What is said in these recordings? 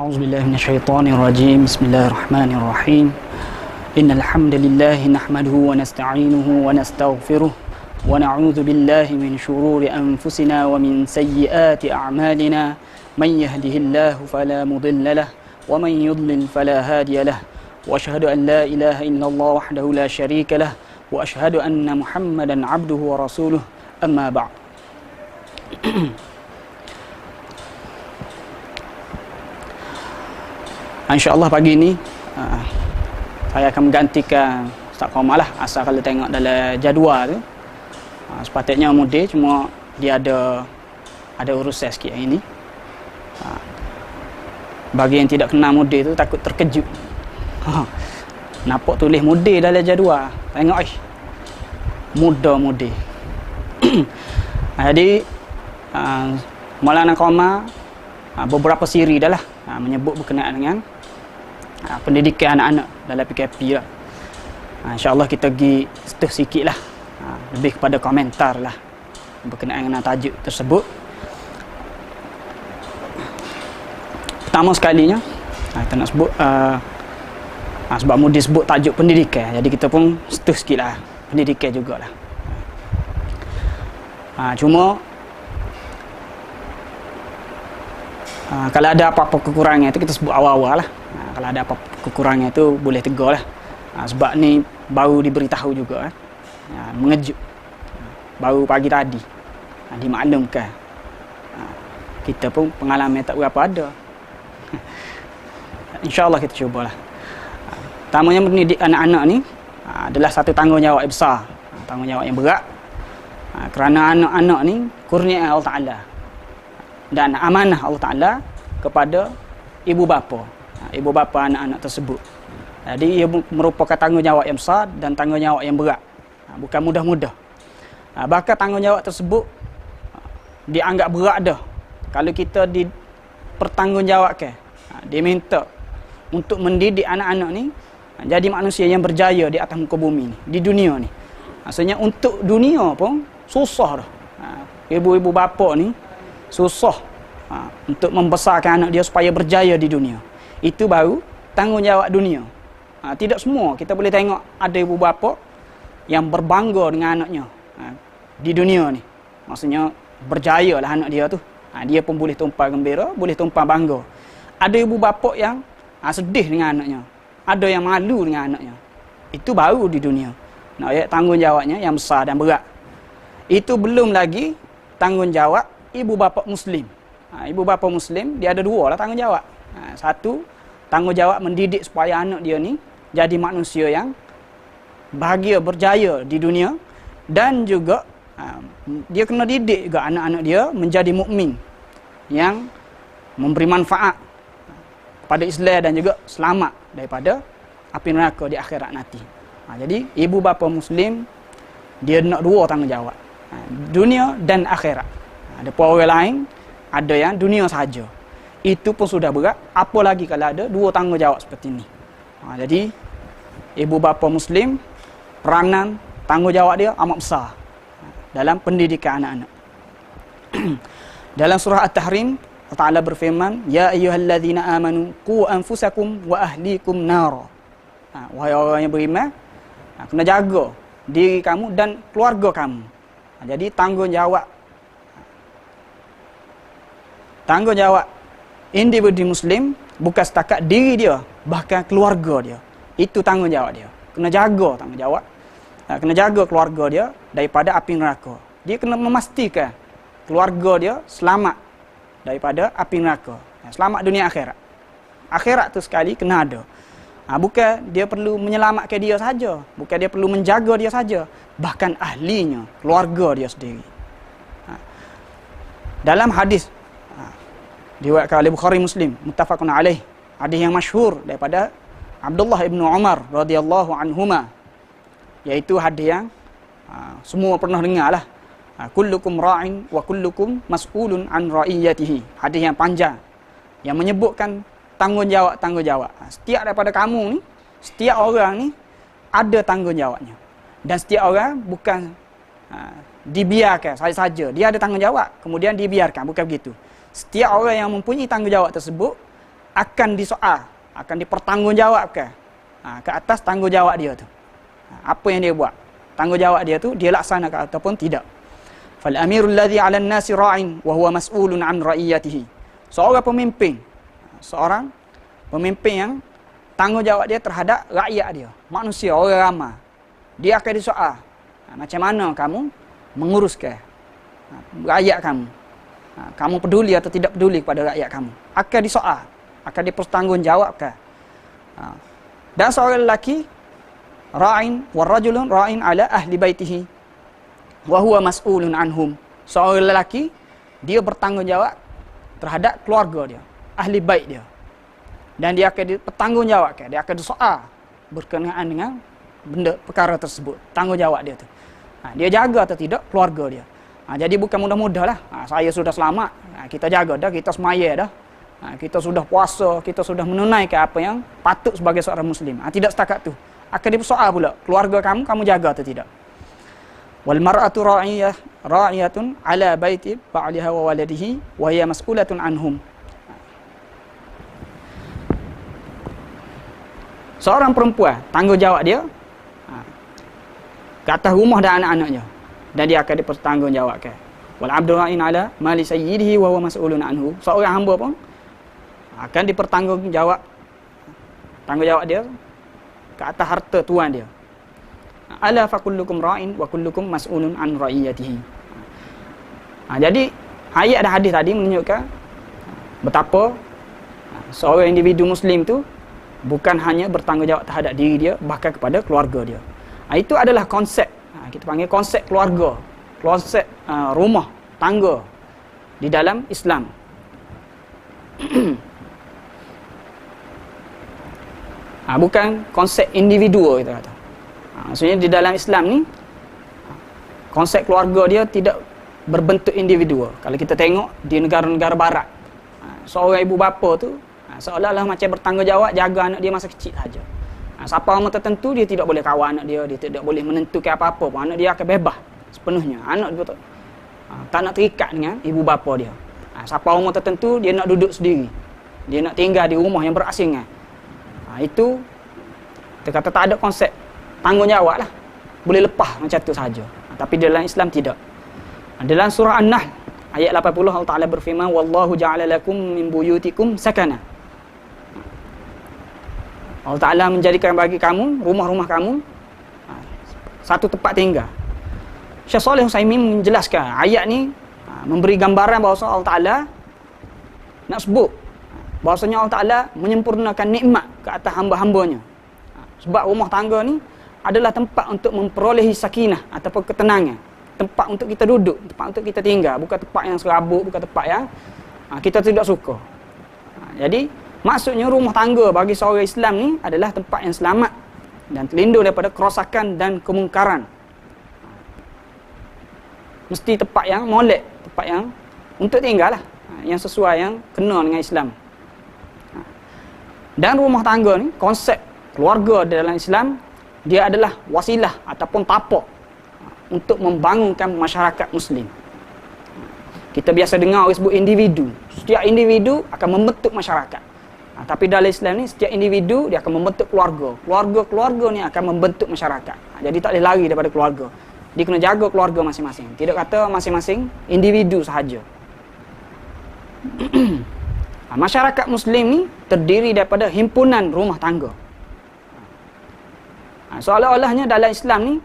أعوذ بالله من الشيطان الرجيم بسم الله الرحمن الرحيم إن الحمد لله نحمده ونستعينه ونستغفره ونعوذ بالله من شرور أنفسنا ومن سيئات أعمالنا من يهده الله فلا مضل له ومن يضلل فلا هادي له وأشهد أن لا إله إلا الله وحده لا شريك له وأشهد أن محمدا عبده ورسوله أما بعد. InsyaAllah pagi ni saya akan menggantikan Ustaz Qamal lah. Asal kalau tengok dalam jadual tu sepatutnya mudir, cuma dia ada urusan sikit hari ni. Bagi yang tidak kenal mudir tu takut terkejut. Nampak tulis mudir dalam jadual, tengok muda mudir. Jadi Maulana Qamal beberapa siri dah lah menyebut berkenaan dengan pendidikan anak-anak dalam PKP lah. InsyaAllah kita pergi setuh sikit lah, lebih kepada komentar lah berkenaan dengan tajuk tersebut. Pertama sekalinya kita nak sebut sebab mudir sebut tajuk pendidikan, jadi kita pun setuh sikit lah pendidikan jugalah. Cuma kalau ada apa-apa kekurangan itu kita sebut awal-awal lah. Kalau ada apa-apa kekurangan itu boleh tegur lah. Sebab ni baru diberitahu juga mengejut. Baru pagi tadi dimaklumkan. Kita pun pengalaman tak berapa ada. InsyaAllah kita cubalah. Pertamanya mendidik anak-anak ni adalah satu tanggungjawab yang besar, tanggungjawab yang berat. Kerana anak-anak ni kurnia Allah Ta'ala dan amanah Allah Ta'ala kepada ibu bapa anak-anak tersebut. Jadi ia merupakan tanggungjawab yang besar dan tanggungjawab yang berat, bukan mudah-mudah. Bahkan tanggungjawab tersebut dianggap berat dah kalau kita dipertanggungjawabkan. Dia minta untuk mendidik anak-anak ni jadi manusia yang berjaya di atas muka bumi ni, di dunia ni. Maksudnya untuk dunia pun susah dah. Ibu-ibu bapa ni susah untuk membesarkan anak dia supaya berjaya di dunia. Itu baru tanggungjawab dunia. Tidak semua kita boleh tengok ada ibu bapa yang berbangga dengan anaknya di dunia ni. Maksudnya berjaya lah anak dia tu. Dia pun boleh tumpah gembira, boleh tumpah bangga. Ada ibu bapa yang sedih dengan anaknya, ada yang malu dengan anaknya. Itu baru di dunia. Tanggungjawabnya yang besar dan berat. Itu belum lagi tanggungjawab ibu bapa Muslim. Ibu bapa Muslim dia ada dua lah tanggungjawab. Satu, tanggungjawab mendidik supaya anak dia ni jadi manusia yang bahagia, berjaya di dunia, dan juga dia kena didik juga anak-anak dia menjadi mukmin yang memberi manfaat pada Islam dan juga selamat daripada api neraka di akhirat nanti. Jadi ibu bapa Muslim dia nak dua tanggungjawab, dunia dan akhirat. Ada pun orang lain ada yang dunia sahaja, itu pun sudah berat, apalagi kalau ada dua tanggungjawab seperti ini. Jadi ibu bapa Muslim peranan tanggungjawab dia amat besar dalam pendidikan anak-anak. Dalam surah At-Tahrim Allah Ta'ala berfirman, ya ayyuhalladzina amanu qu anfusakum wa ahlikum nara. Wahai orang yang beriman, kena jaga diri kamu dan keluarga kamu. Jadi tanggungjawab individu Muslim bukan setakat diri dia, bahkan keluarga dia. Itu tanggungjawab dia. Kena jaga tanggungjawab. Kena jaga keluarga dia daripada api neraka. Dia kena memastikan keluarga dia selamat daripada api neraka. Selamat dunia akhirat. Akhirat tu sekali kena ada. Bukan dia perlu menyelamatkan dia saja, bukan dia perlu menjaga dia saja, bahkan ahlinya, keluarga dia sendiri. Dalam hadis diriwayatkan oleh Bukhari Muslim, muttafaqun alaih, hadis yang masyhur daripada Abdullah ibn Umar radhiyallahu anhuma, iaitu hadis yang semua pernah dengar lah. Kullukum ra'in wa kullukum mas'ulun an ra'iyatihi. Hadis yang panjang yang menyebutkan tanggungjawab. Setiap daripada kamu ni, setiap orang ni ada tanggungjawabnya. Dan setiap orang bukan dibiarkan saja. Dia ada tanggungjawab kemudian dibiarkan, bukan begitu. Setiap orang yang mempunyai tanggungjawab tersebut akan disoal, akan dipertanggungjawabkan ke atas tanggungjawab dia tu. Apa yang dia buat, tanggungjawab dia tu dia laksanakan ataupun tidak. Fal amirul ladzi 'alan nasi ra'in wa huwa mas'ulun 'an ra'iyatihi. Seorang pemimpin yang tanggungjawab dia terhadap rakyat dia, manusia, orang ramai. Dia akan disoal, macam mana kamu menguruskan rakyat kamu. Kamu peduli atau tidak peduli kepada rakyat kamu. Akan disoal, akan dipertanggungjawabkan. Dan seorang lelaki ra'in wa rajulun ra'in 'ala ahli baitihi wa huwa mas'ulun anhum. Seorang lelaki dia bertanggungjawab terhadap keluarga dia, ahli bait dia. Dan dia akan dipertanggungjawabkan, dia akan disoal berkenaan dengan benda perkara tersebut, tanggungjawab dia tu. Dia jaga atau tidak keluarga dia. Jadi bukan mudah-mudah lah. Saya sudah selamat, kita jaga dah, kita semaya dah. Kita sudah puasa, kita sudah menunaikan apa yang patut sebagai seorang Muslim. Tidak setakat tu. Akan dipersoal pula, keluarga kamu jaga atau tidak. Wal mar'atu ra'iyatun 'ala baiti ba'liha wa waladihi wa hiya mas'ulatun anhum. Seorang perempuan, tanggungjawab dia ke atas rumah dan anak-anaknya, dan dia akan dipertanggungjawabkan. Wal 'abdu ra'in 'ala mali sayyidihi wa huwa mas'ulun anhu. Seorang hamba pun akan dipertanggungjawab, tanggungjawab dia ke atas harta tuan dia. Ala fa kullukum ra'in wa kullukum mas'ulun an ra'iyatihi. Jadi ayat dan hadis tadi menunjukkan betapa seorang individu Muslim tu bukan hanya bertanggungjawab terhadap diri dia, bahkan kepada keluarga dia. Itu adalah konsep, kita panggil konsep keluarga, konsep rumah tangga di dalam Islam. Bukan konsep individu, kita kata. Maksudnya di dalam Islam ni konsep keluarga dia tidak berbentuk individu. Kalau kita tengok di negara-negara barat, seorang ibu bapa tu seolah-olah macam bertanggungjawab jaga anak dia masa kecil saja. Siapa orang tertentu dia tidak boleh kawal anak dia tidak boleh menentukan apa-apa pun. Anak dia akan bebas sepenuhnya. Anak dia tak nak terikat dengan ibu bapa dia. Siapa orang tertentu dia nak duduk sendiri, dia nak tinggal di rumah yang berasingan. Itu kita kata tak ada konsep tanggungjawab lah, boleh lepas macam tu saja. Tapi dalam Islam tidak. Dalam surah An-Nahl ayat 80 Allah Ta'ala berfirman, wallahu ja'ala lakum min buyutikum sakana. Allah Ta'ala menjadikan bagi kamu, rumah-rumah kamu satu tempat tinggal. Syekh Saleh Utsaimin menjelaskan ayat ni memberi gambaran bahawa Allah Ta'ala nak sebut bahawasanya Allah Ta'ala menyempurnakan nikmat ke atas hamba-hambanya. Sebab rumah tangga ni adalah tempat untuk memperolehi sakinah ataupun ketenangan, tempat untuk kita duduk, tempat untuk kita tinggal, bukan tempat yang serabut, bukan tempat yang kita tidak suka. Jadi maksudnya rumah tangga bagi seorang Islam ni adalah tempat yang selamat dan terlindung daripada kerosakan dan kemungkaran. Mesti tempat yang molek, tempat yang untuk tinggal lah, yang sesuai, yang kena dengan Islam. Dan rumah tangga ni, konsep keluarga dalam Islam, dia adalah wasilah ataupun tapak untuk membangunkan masyarakat Muslim. Kita biasa dengar orang sebut individu. Setiap individu akan membentuk masyarakat. Tapi dalam Islam ni, setiap individu dia akan membentuk keluarga. Keluarga ni akan membentuk masyarakat. Jadi tak boleh lari daripada keluarga. Dia kena jaga keluarga masing-masing. Tidak kata masing-masing individu sahaja. Masyarakat Muslim ni terdiri daripada himpunan rumah tangga. Seolah-olahnya dalam Islam ni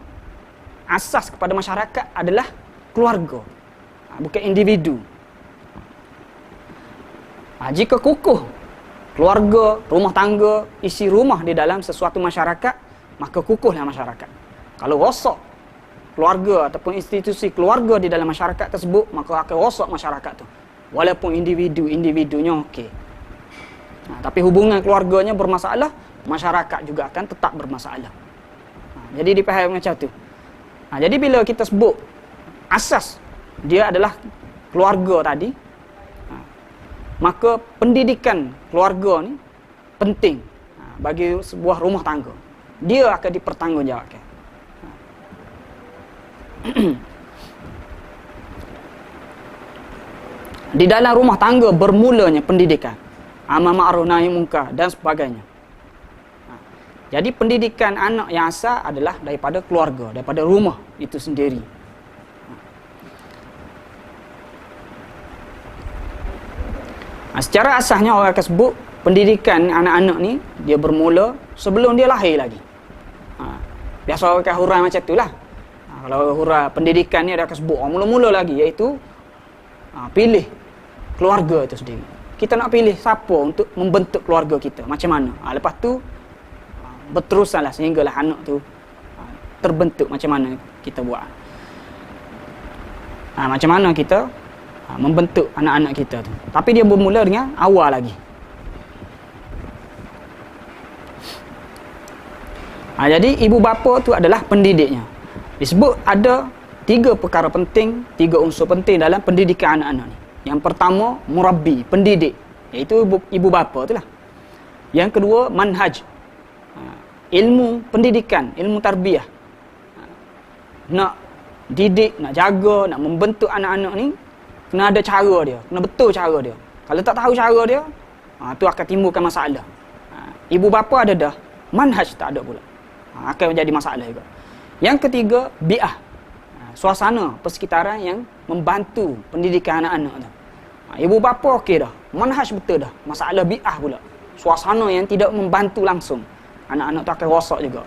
asas kepada masyarakat adalah keluarga, bukan individu. Jika kukuh keluarga, rumah tangga, isi rumah di dalam sesuatu masyarakat, maka kukuhlah masyarakat. Kalau rosak keluarga ataupun institusi keluarga di dalam masyarakat tersebut, maka akan rosak masyarakat tu. Walaupun individunya okey. Tapi hubungan keluarganya bermasalah, masyarakat juga akan tetap bermasalah. Jadi dipahami macam tu. Jadi bila kita sebut asas dia adalah keluarga tadi, maka pendidikan keluarga ni penting bagi sebuah rumah tangga. Dia akan dipertanggungjawabkan. Di dalam rumah tangga bermulanya pendidikan. amar ma'ruf nahi munkar dan sebagainya. Jadi pendidikan anak yang asal adalah daripada keluarga, daripada rumah itu sendiri. Secara asasnya orang akan sebut pendidikan anak-anak ni dia bermula sebelum dia lahir lagi. Biasa orang akan huraian macam itulah. Kalau huraian pendidikan ni dia akan sebut mula-mula lagi, iaitu pilih keluarga itu sendiri. Kita nak pilih siapa untuk membentuk keluarga kita, macam mana. Lepas tu berterusanlah sehinggalah anak tu terbentuk macam mana kita buat. Macam mana kita membentuk anak-anak kita tu. Tapi dia bermula dengan awal lagi. Jadi ibu bapa tu adalah pendidiknya. Disebut ada 3 perkara penting, 3 unsur penting dalam pendidikan anak-anak ni. Yang pertama, murabbi, pendidik, iaitu ibu bapa tu lah. Yang kedua, manhaj, ilmu pendidikan, ilmu tarbiyah. Nak didik, nak jaga, nak membentuk anak-anak ni, kena ada cara dia, kena betul cara dia. Kalau tak tahu cara dia, tu akan timbulkan masalah. Ibu bapa ada dah, manhaj tak ada pula, akan menjadi masalah juga. Yang ketiga, bi'ah, suasana persekitaran yang membantu pendidikan anak-anak tu. Ibu bapa okey dah, manhaj betul dah, masalah bi'ah pula, suasana yang tidak membantu langsung, anak-anak tu akan rosak juga,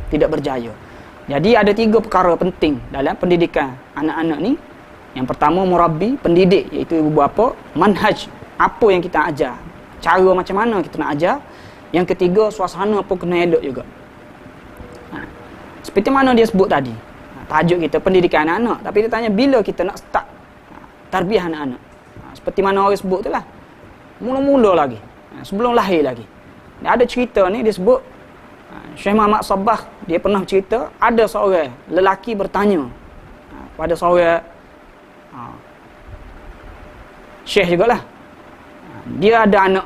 tidak berjaya. Jadi ada 3 perkara penting dalam pendidikan anak-anak ni. Yang pertama, murabbi, pendidik, iaitu ibu bapa. Manhaj, apa yang kita ajar, cara macam mana kita nak ajar. Yang ketiga, suasana pun kena elok juga. Seperti mana dia sebut tadi, tajuk kita pendidikan anak-anak, tapi dia tanya bila kita nak start tarbiyah anak-anak. Seperti mana orang sebut tu lah, mula-mula lagi, sebelum lahir lagi. Ada cerita ni dia sebut, Syekh Muhammad Sabbah dia pernah cerita, ada seorang lelaki bertanya pada seorang syekh jugalah. Dia ada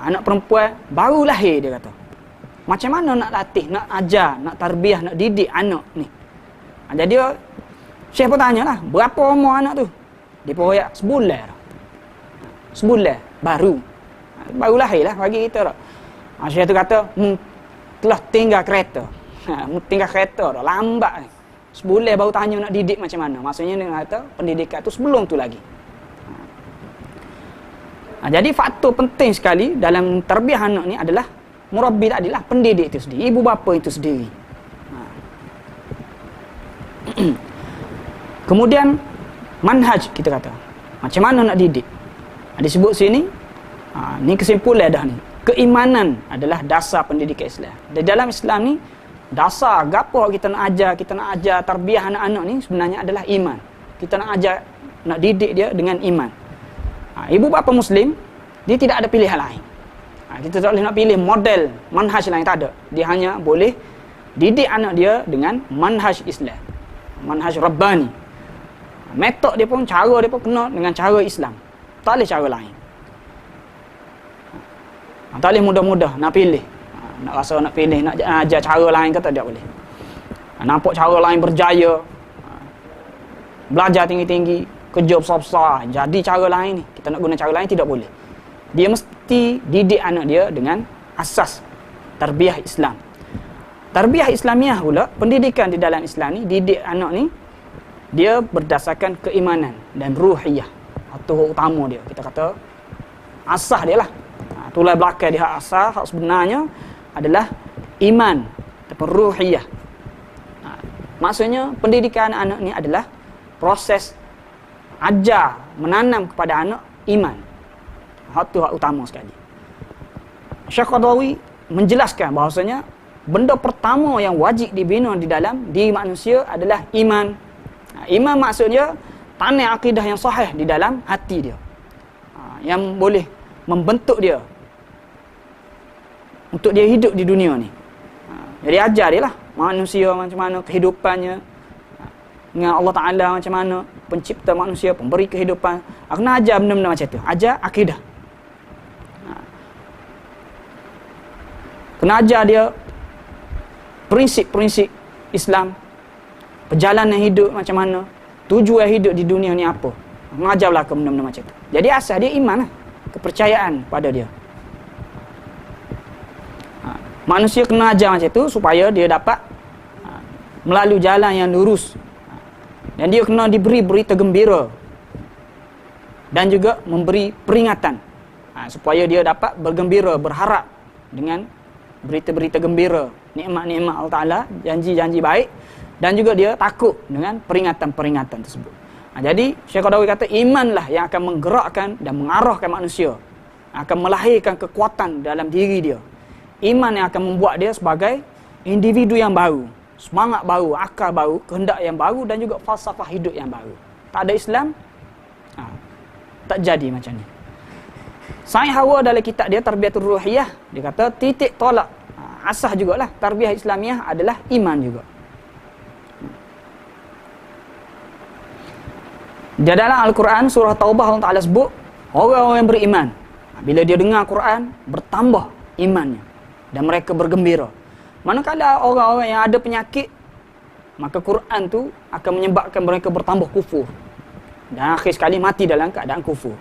anak perempuan baru lahir, dia kata, macam mana nak latih, nak ajar, nak tarbiyah, nak didik anak ni. Jadi syekh pun tanyalah, berapa umur anak tu? Dia pun royak sebulan. Sebulan baru lahir lah bagi kita tak. Syekh tu kata, telah tinggal kereta. Tinggal kereta dah, lambat ni. Sebulan baru tanya nak didik macam mana. Maksudnya dia kata pendidikan tu sebelum tu lagi. Jadi faktor penting sekali dalam tarbiyah anak ni adalah murabbi tadi lah, pendidik itu sendiri, ibu bapa itu sendiri. Kemudian manhaj, kita kata macam mana nak didik. Disebut sini, ni kesimpulan dah ni. Keimanan adalah dasar pendidikan Islam. Di dalam Islam ni, dasar gapo kita nak ajar tarbiyah anak-anak ni sebenarnya adalah iman. Kita nak ajar, nak didik dia dengan iman. Ibu bapa Muslim, dia tidak ada pilihan lain. Kita tak boleh nak pilih model manhaj lain, tak ada. Dia hanya boleh didik anak dia dengan manhaj Islam, manhaj Rabbani. Metod dia pun, cara dia pun kena dengan cara Islam, tak boleh cara lain. Tak boleh mudah-mudah nak pilih, nak rasa nak pilih, nak ajar cara lain kata tak boleh. Nampak cara lain berjaya, belajar tinggi-tinggi, kerja besar-besar, jadi cara lain ni, kita nak guna cara lain, tidak boleh. Dia mesti didik anak dia dengan asas tarbiyah Islam. Tarbiyah Islamiah pula, pendidikan di dalam Islam ni, didik anak ni, dia berdasarkan keimanan dan ruhiyah. Itu utama dia, kita kata asas dia lah. Tulah belakang dia asas, hak sebenarnya adalah iman ataupun ruhiyah. Maksudnya pendidikan anak ni adalah proses ajar, menanam kepada anak iman. Hak tu hak utama sekali. Syekh Qadawi menjelaskan bahawasanya benda pertama yang wajib dibina di dalam diri manusia adalah iman. Iman maksudnya tanam akidah yang sahih di dalam hati dia, yang boleh membentuk dia untuk dia hidup di dunia ni. Jadi ajar dia lah manusia macam mana kehidupannya dengan Allah Ta'ala, macam mana pencipta manusia, pemberi kehidupan. Kena ajar benda-benda macam tu, ajar akidah. Kena ajar dia prinsip-prinsip Islam, perjalanan hidup macam mana, tujuan hidup di dunia ni apa. Mengajar belaka benda-benda macam tu. Jadi asal dia iman lah. kepercayaan pada dia. Manusia kena ajar macam tu supaya dia dapat melalui jalan yang lurus. Dan dia kena diberi berita gembira dan juga memberi peringatan supaya dia dapat bergembira, berharap dengan berita-berita gembira, nikmat-nikmat Allah Ta'ala, janji-janji baik, dan juga dia takut dengan peringatan-peringatan tersebut. Jadi Syekh Qaradawi kata imanlah yang akan menggerakkan dan mengarahkan manusia, akan melahirkan kekuatan dalam diri dia. Iman yang akan membuat dia sebagai individu yang baru, semangat baru, akal baru, kehendak yang baru, dan juga falsafah hidup yang baru. Tak ada Islam, tak jadi macam ni. Said Hawa dalam kitab dia Tarbiyatul Ruhiyah, dia kata titik tolak asas jugalah tarbiyah Islamiah adalah iman juga. Di dalam Al-Quran surah Taubah Allah Ta'ala sebut orang-orang yang beriman, bila dia dengar Quran bertambah imannya dan mereka bergembira. Manakala orang-orang yang ada penyakit, maka Quran tu akan menyebabkan mereka bertambah kufur dan akhir sekali mati dalam keadaan kufur.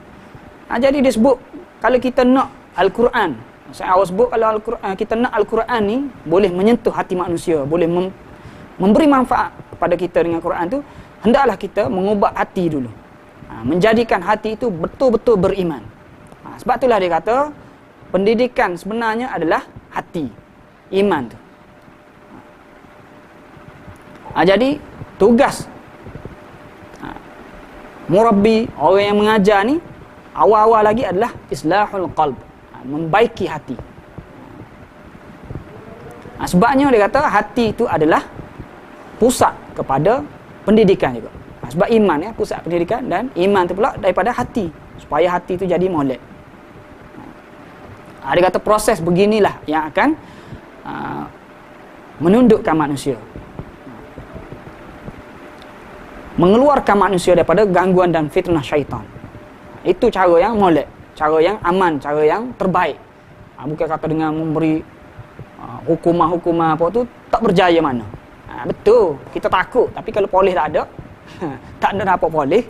Jadi dia sebut kalau kita nak Al-Quran, saya awal sebut kalau Al-Quran, kita nak Al-Quran ni boleh menyentuh hati manusia, boleh memberi manfaat kepada kita dengan Quran tu, hendaklah kita mengubah hati dulu, menjadikan hati itu betul-betul beriman. Sebab itulah dia kata pendidikan sebenarnya adalah hati, iman tu. Jadi tugas murabbi, orang yang mengajar ni, awal-awal lagi adalah islahul qalb, membaiki hati. Sebabnya dia kata hati itu adalah pusat kepada pendidikan juga. Sebab iman pusat pendidikan, dan iman tu pula daripada hati, supaya hati itu jadi molek. Dia kata proses beginilah yang akan menundukkan manusia, mengeluarkan manusia daripada gangguan dan fitnah syaitan. Itu cara yang molek, cara yang aman, cara yang terbaik. Bukan kata dengan memberi hukumah-hukumah apa tu tak berjaya mana. Betul, kita takut, tapi kalau polis tak ada tak ada apa polis,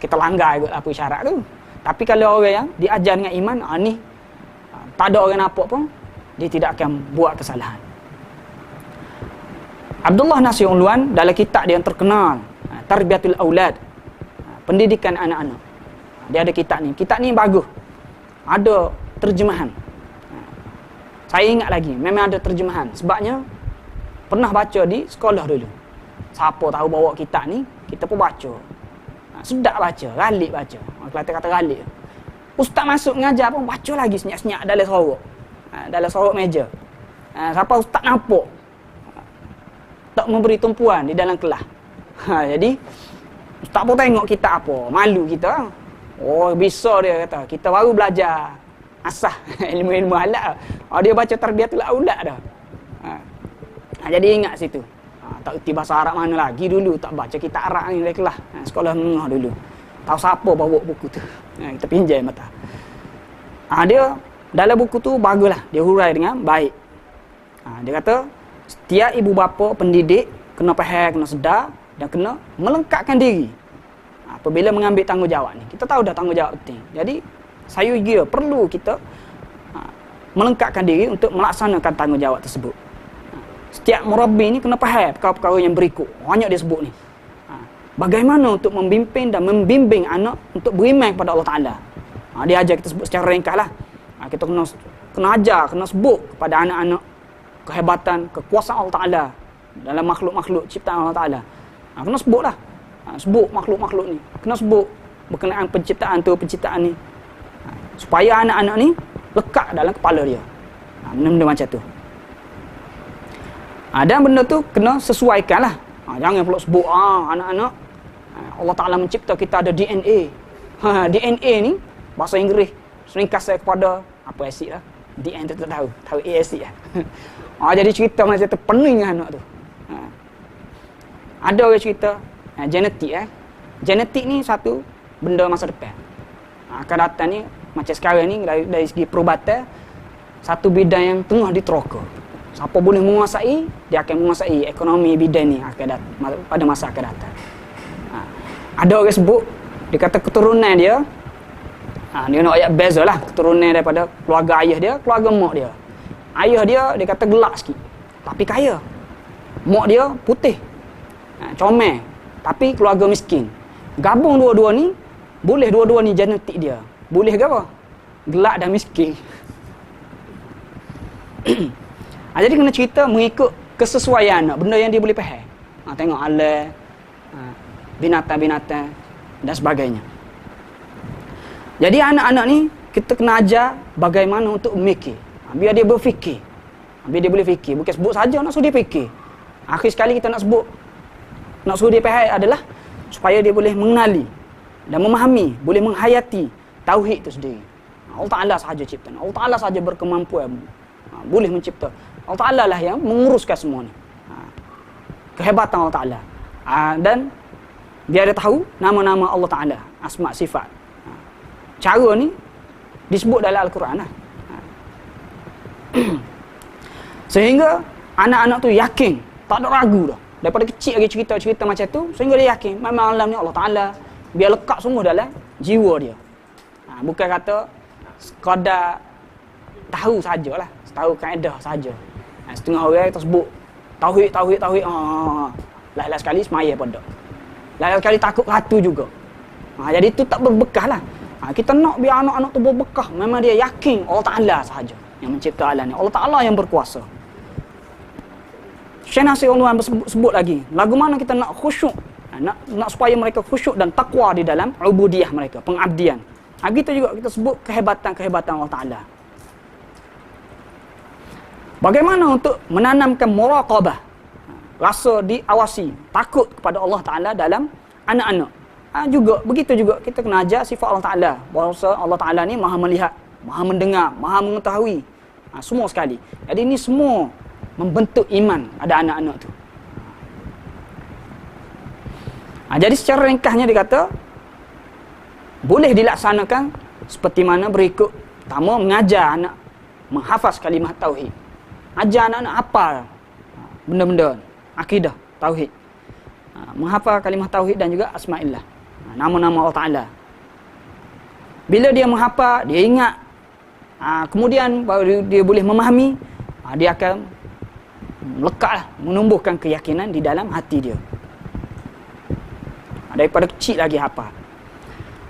kita langgar juga apa isyarat tu. Tapi kalau orang yang diajar dengan iman, ni tak ada orang nampak pun, dia tidak akan buat kesalahan. Abdullah Nasir Ulwan dalam kitab dia yang terkenal Tarbiyatul Aulad, pendidikan anak-anak, dia ada kitab ni. Kitab ni bagus, ada terjemahan. Saya ingat lagi, memang ada terjemahan. Sebabnya pernah baca di sekolah dulu. Siapa tahu bawa kitab ni, kita pun baca. Sedap baca, galik baca. Orang Kelantan kata galik. Ustaz masuk mengajar pun baca lagi senyap-senyap dalam sorok. Dalam sorok meja. Siapa ustaz nampak, tak memberi tumpuan di dalam kelas. Jadi ustaz pun tengok kita apa, malu kita. Oh, bisa dia kata, kita baru belajar asas ilmu-ilmu halal. Dia baca Tarbiyatul Aulad dah. Jadi ingat situ. Tak erti bahasa Arab mana lagi dulu, tak baca kitab Arab ni dari kelas. Sekolah menengah dulu. Tahu siapa bawa buku tu. Kita pinjam mata. Dia dalam buku tu baguslah, dia hurai dengan baik. Dia kata setiap ibu bapa pendidik kena faham, kena sedar dan kena melengkapkan diri apabila mengambil tanggungjawab ni. Kita tahu dah tanggungjawab penting. Jadi saya kira perlu kita melengkapkan diri untuk melaksanakan tanggungjawab tersebut. Setiap murabbi ni kena faham perkara-perkara yang berikut. Banyak dia sebut ni. Bagaimana untuk membimbing dan membimbing anak untuk beriman kepada Allah Ta'ala. Dia ajar kita sebut secara ringkas lah. Kita kena ajar, kena sebut kepada anak-anak kehebatan, kekuasaan Allah Ta'ala dalam makhluk-makhluk ciptaan Allah Ta'ala. Kena sebut lah. Sebut makhluk-makhluk ni. Kena sebut berkenaan penciptaan tu, penciptaan ni. Supaya anak-anak ni lekat dalam kepala dia. Benda-benda macam tu. Dan benda tu kena sesuaikan lah. Jangan pula sebut anak-anak Allah Ta'ala mencipta kita ada DNA. DNA ni bahasa Inggeris seringkas saya kepada apa asid lah. DNA tu tak tahu. Tahu A asid lah. Jadi cerita macam tu penuh dengan anak tu. Ada orang cerita genetik. Genetik ni satu benda masa depan. Akan datang ni macam sekarang ni dari segi perubatan, satu bidang yang tengah diteroka. Siapa boleh menguasai, dia akan menguasai ekonomi bidang ni akan pada masa akan datang. Ada orang sebut, dia kata keturunan dia Dia nak ayat beza lah, keturunan daripada keluarga ayah dia, keluarga mak dia. Ayah dia kata gelap sikit, tapi kaya. Mak dia putih, comel, tapi keluarga miskin. Gabung dua-dua ni, boleh dua-dua ni genetik dia. Boleh ke apa? Gelap dan miskin. Jadi kena cerita mengikut kesesuaian benda yang dia boleh faham. Tengok alam, binatang-binatang dan sebagainya. Jadi anak-anak ni kita kena ajar bagaimana untuk memikir. Biar dia berfikir. Biar dia boleh fikir. Bukan sebut saja, nak suruh dia fikir. Akhir sekali kita nak sebut, nak suruh dia faham adalah supaya dia boleh mengenali dan memahami, boleh menghayati tauhid itu sendiri. Allah Ta'ala sahaja cipta. Allah Ta'ala sahaja berkemampuan, boleh mencipta. Allah Ta'ala lah yang menguruskan semua ni. Kehebatan Allah Ta'ala. Dan biar dia tahu nama-nama Allah Ta'ala, asma' sifat. Cara ni disebut dalam Al-Quran lah. Sehingga anak-anak tu yakin, tak ada ragu dah. Daripada kecil lagi cerita-cerita macam tu, sehingga dia yakin memang alam ni Allah Ta'ala, biar lekat semua dalam jiwa dia. Bukan kata sekadar tahu sajalah, tahu kaedah saja. Setengah orang kita sebut tauhid. Lain-lain sekali semaya pun tak. Lain-lain sekali takut ratu juga. Jadi tu tak berbekah lah. Kita nak biar anak-anak tu berbekah. Memang dia yakin Allah Ta'ala sahaja yang mencipta alam ni. Allah Ta'ala yang berkuasa. Syekh Nasir Allah sebut lagi, lagu mana kita nak khusyuk, nak supaya mereka khusyuk dan taqwa di dalam ubudiyah mereka, pengabdian. Kita juga kita sebut kehebatan Allah Ta'ala. Bagaimana untuk menanamkan muraqabah, rasa diawasi, takut kepada Allah Ta'ala dalam anak-anak. Juga begitu juga kita kena ajar sifat Allah Ta'ala, bahawa Allah Ta'ala ni maha melihat, maha mendengar, maha mengetahui, semua sekali. Jadi ini semua membentuk iman ada anak-anak tu. Jadi secara ringkasnya dia kata boleh dilaksanakan seperti mana berikut. Pertama, mengajar anak menghafaz kalimah tauhid. Ajar anak-anak hafal benda-benda akidah tauhid. Menghafal kalimah tauhid dan juga asma'illah, nama-nama Allah Ta'ala. Bila dia menghafal, dia ingat, kemudian baru dia boleh memahami, dia akan lekatlah, menumbuhkan keyakinan di dalam hati dia. Daripada kecil lagi hafal.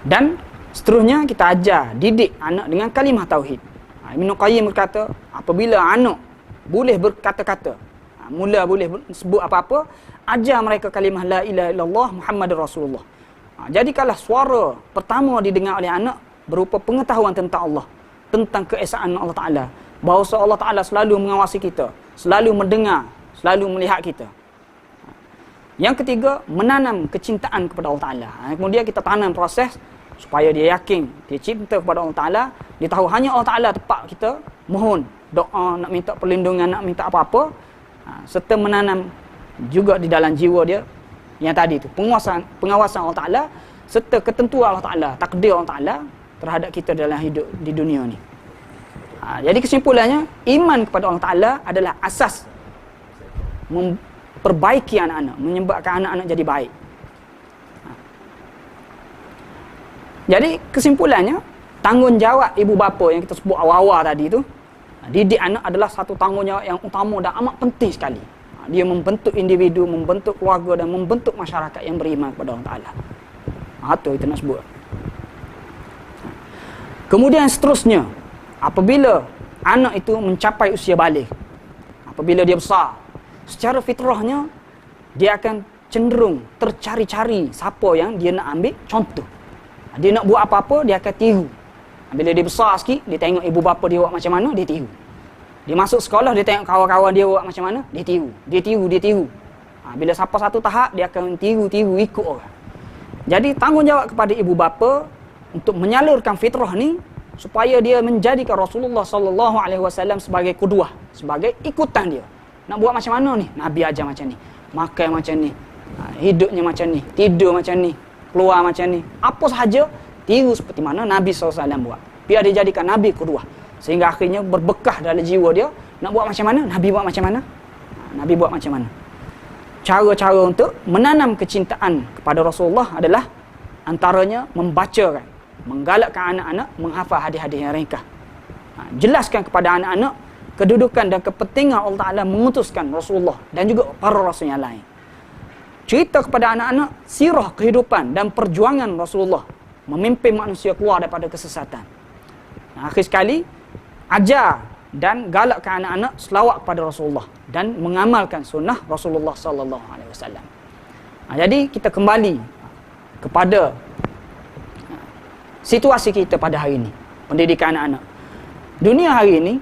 Dan seterusnya kita ajar, didik anak dengan kalimah tauhid. Ibn Qayyim berkata, apabila anak boleh berkata-kata, mula boleh sebut apa-apa, ajar mereka kalimah la ilaha illallah Muhammadur Rasulullah. Jadikanlah suara pertama didengar oleh anak berupa pengetahuan tentang Allah, tentang keesaan Allah Ta'ala, bahawa Allah Ta'ala selalu mengawasi kita, selalu mendengar, selalu melihat kita. Yang ketiga, menanam kecintaan kepada Allah Ta'ala. Kemudian kita tanam proses supaya dia yakin, dia cinta kepada Allah Ta'ala, dia tahu hanya Allah Ta'ala tempat kita mohon, doa, nak minta perlindungan, nak minta apa-apa, serta menanam juga di dalam jiwa dia yang tadi tu, pengawasan Allah Ta'ala, serta ketentuan Allah Ta'ala, takdir Allah Ta'ala terhadap kita dalam hidup di dunia ni. Jadi kesimpulannya, iman kepada Allah Ta'ala adalah asas memperbaiki anak-anak, menyebabkan anak-anak jadi baik. Jadi kesimpulannya, tanggungjawab ibu bapa yang kita sebut awal-awal tadi tu, didik anak adalah satu tanggungjawab yang utama dan amat penting sekali. Dia membentuk individu, membentuk keluarga dan membentuk masyarakat yang beriman kepada Allah Ta'ala. Itu kita nak sebut. Kemudian seterusnya, apabila anak itu mencapai usia balik, apabila dia besar, secara fitrahnya dia akan cenderung tercari-cari siapa yang dia nak ambil contoh. Dia nak buat apa-apa, dia akan tiru. Bila dia besar sikit, dia tengok ibu bapa dia buat macam mana, dia tiru. Dia masuk sekolah, dia tengok kawan-kawan dia buat macam mana, dia tiru. Bila sampai satu tahap, dia akan tiru, ikut orang. Jadi tanggungjawab kepada ibu bapa untuk menyalurkan fitrah ni supaya dia menjadikan Rasulullah sallallahu alaihi wasallam sebagai qudwah, sebagai ikutan dia. Nak buat macam mana ni? Nabi ajar macam ni. Makan macam ni. Hidupnya macam ni, tidur macam ni, keluar macam ni. Apa sahaja tiru seperti mana Nabi SAW buat. Biar dia jadikan Nabi qudwah. Sehingga akhirnya berbekah dalam jiwa dia, nak buat macam mana? Nabi buat macam mana? Nabi buat macam mana? Cara-cara untuk menanam kecintaan kepada Rasulullah adalah antaranya membacakan menggalakkan anak-anak menghafal hadis-hadis yang ringkas. Jelaskan kepada anak-anak kedudukan dan kepentingan Allah Ta'ala mengutuskan Rasulullah dan juga para rasul yang lain. Cerita kepada anak-anak sirah kehidupan dan perjuangan Rasulullah memimpin manusia keluar daripada kesesatan. Akhir sekali, ajar dan galakkan anak-anak selawat kepada Rasulullah dan mengamalkan sunnah Rasulullah sallallahu alaihi wasallam. Jadi kita kembali kepada situasi kita pada hari ini, pendidikan anak-anak. Dunia hari ini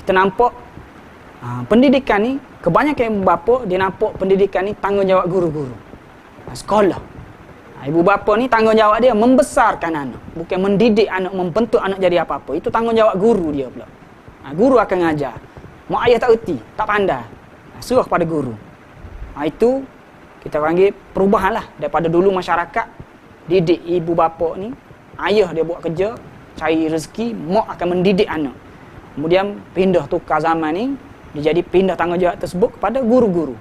kita nampak pendidikan ni, kebanyakan ibu bapa dia nampak pendidikan ni tanggungjawab guru-guru, sekolah. Ibu bapa ni tanggungjawab dia membesarkan anak, bukan mendidik anak, membentuk anak jadi apa-apa. Itu tanggungjawab guru dia pula. Guru akan ngajar. Mak ayah tak erti, tak pandai, suruh kepada guru. Itu kita panggil perubahan lah. Daripada dulu masyarakat didik ibu bapa ni, ayah dia buat kerja cari rezeki, mak akan mendidik anak. Kemudian pindah tukar zaman ni, dia jadi pindah tanggungjawab tersebut kepada guru-guru.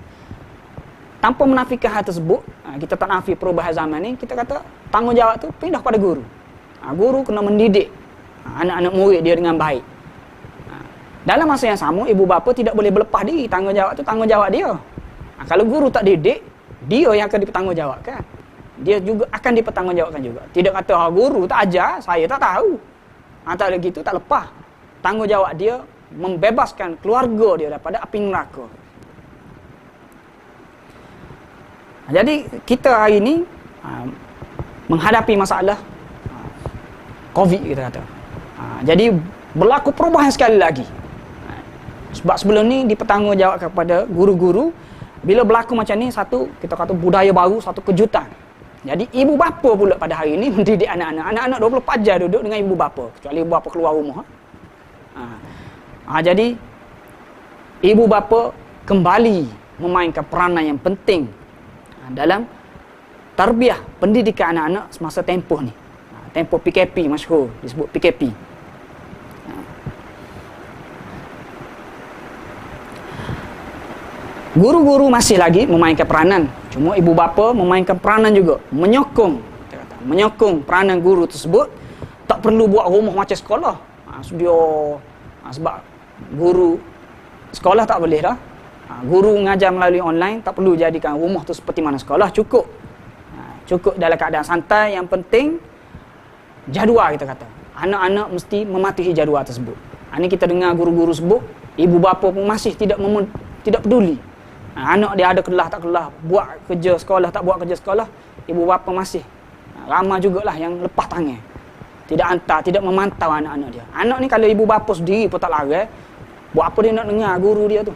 Tanpa menafikan hal tersebut, kita tak nafi perubahan zaman ni, kita kata tanggungjawab tu pindah pada guru. Guru kena mendidik anak-anak murid dia dengan baik. Dalam masa yang sama, ibu bapa tidak boleh berlepas diri. Tanggungjawab tu tanggungjawab dia. Kalau guru tak didik, dia yang akan dipertanggungjawabkan. Dia juga akan dipertanggungjawabkan juga. Tidak kata guru tak ajar, saya tak tahu. Tak lagi tu tak lepas. Tanggungjawab dia membebaskan keluarga dia daripada api neraka. Jadi kita hari ini menghadapi masalah COVID, kita kata. Jadi berlaku perubahan sekali lagi. Sebab sebelum ni dipertanggungjawabkan kepada guru-guru. Bila berlaku macam ni, satu kita kata budaya baru, satu kejutan. Jadi ibu bapa pula pada hari ini mendidik anak-anak. Anak-anak 24 jam duduk dengan ibu bapa, kecuali ibu bapa keluar rumah. Jadi ibu bapa kembali memainkan peranan yang penting dalam tarbiyah pendidikan anak-anak semasa tempoh ni. Tempoh PKP masyhur disebut PKP. Guru-guru masih lagi memainkan peranan, cuma ibu bapa memainkan peranan juga, menyokong peranan guru tersebut. Tak perlu buat rumah macam sekolah. Sebab guru sekolah tak boleh dah. Guru mengajar melalui online, tak perlu jadikan rumah tu seperti mana sekolah. Cukup dalam keadaan santai. Yang penting jadual, kita kata. Anak-anak mesti mematuhi jadual tersebut. Ini kita dengar guru-guru sebut, ibu bapa pun masih tidak peduli. Anak dia ada kelas tak kelas, buat kerja sekolah tak buat kerja sekolah, ibu bapa masih ramai jugalah yang lepas tangan. Tidak hantar, tidak memantau anak-anak dia. Anak ni kalau ibu bapa sendiri pun tak larang, buat apa dia nak dengar guru dia tu?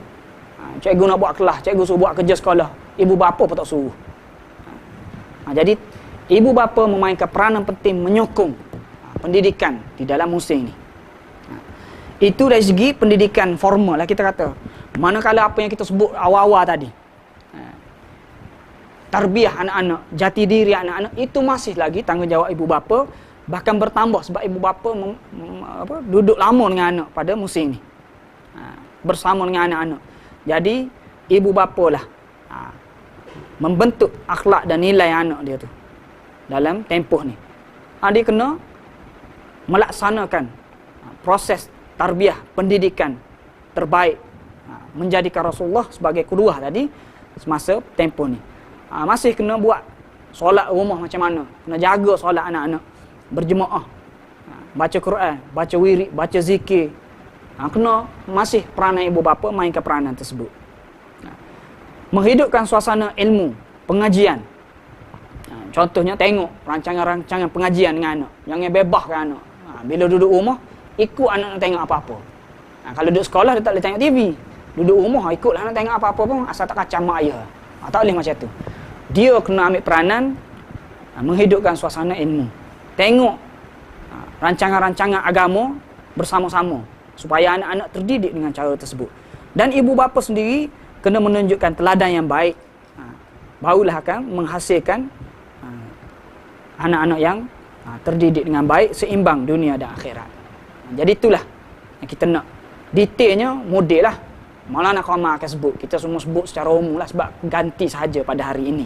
Cikgu nak buat kelas, cikgu suruh buat kerja sekolah, ibu bapa pun tak suruh. Jadi ibu bapa memainkan peranan penting menyokong pendidikan di dalam musim ini. Itu dari segi pendidikan formal lah, kita kata. Manakala apa yang kita sebut awal-awal tadi, tarbiyah anak-anak, jati diri anak-anak, itu masih lagi tanggungjawab ibu bapa. Bahkan bertambah sebab ibu bapa duduk lama dengan anak pada musim ini, bersama dengan anak-anak. Jadi ibu bapa lah membentuk akhlak dan nilai anak dia tu dalam tempoh ni. Dia kena melaksanakan proses tarbiyah pendidikan terbaik, menjadikan Rasulullah sebagai qudwah tadi semasa tempoh ni. Masih kena buat solat rumah macam mana, kena jaga solat anak-anak berjemaah, baca Quran, baca wirid, baca zikir. Kena masih peranan ibu bapa mainkan peranan tersebut. Menghidupkan suasana ilmu, pengajian. Contohnya tengok rancangan-rancangan pengajian dengan anak. Jangan bebaskan anak. Bila duduk rumah, ikut anak nak tengok apa-apa. Kalau duduk sekolah, dia tak boleh tengok TV. Duduk rumah, ikutlah nak tengok apa-apa pun, asal tak kacau mak ayah. Tak boleh macam tu. Dia kena ambil peranan menghidupkan suasana ilmu. Tengok rancangan-rancangan agama bersama-sama supaya anak-anak terdidik dengan cara tersebut. Dan ibu bapa sendiri kena menunjukkan teladan yang baik. Barulah akan menghasilkan anak-anak yang terdidik dengan baik, seimbang dunia dan akhirat. Jadi itulah yang kita nak. Detailnya model lah. Malah nak Qamar akan sebut. Kita semua sebut secara umum lah sebab ganti sahaja pada hari ini.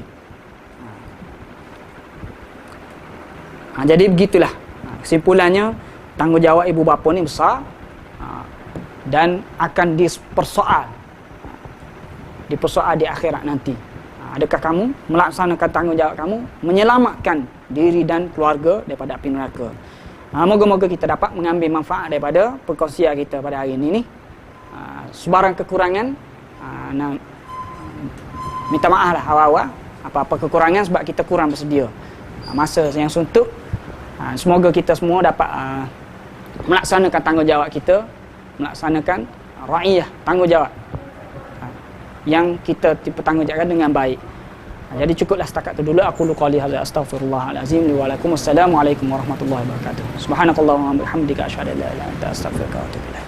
Jadi begitulah kesimpulannya, tanggungjawab ibu bapa ni besar dan akan dipersoal di akhirat nanti. Adakah kamu melaksanakan tanggungjawab kamu menyelamatkan diri dan keluarga daripada api neraka? Moga-moga kita dapat mengambil manfaat daripada perkongsian kita pada hari ini ni. Sebarang kekurangan, minta maaf lah awal-awal. Apa-apa kekurangan sebab kita kurang bersedia. Masa yang suntuk, semoga kita semua dapat melaksanakan tanggungjawab kita, melaksanakan ra'iyah, tanggungjawab yang kita bertanggungjawabkan dengan baik. Jadi cukuplah setakat itu dulu. Aku qali hadza astaghfirullahalazim li wa lakum. Wassalamualaikum warahmatullahi wabarakatuh. Subhanakallahumma wa bihamdika asyhadu an la ilaha illa anta astaghfiruka wa atubu ilaik.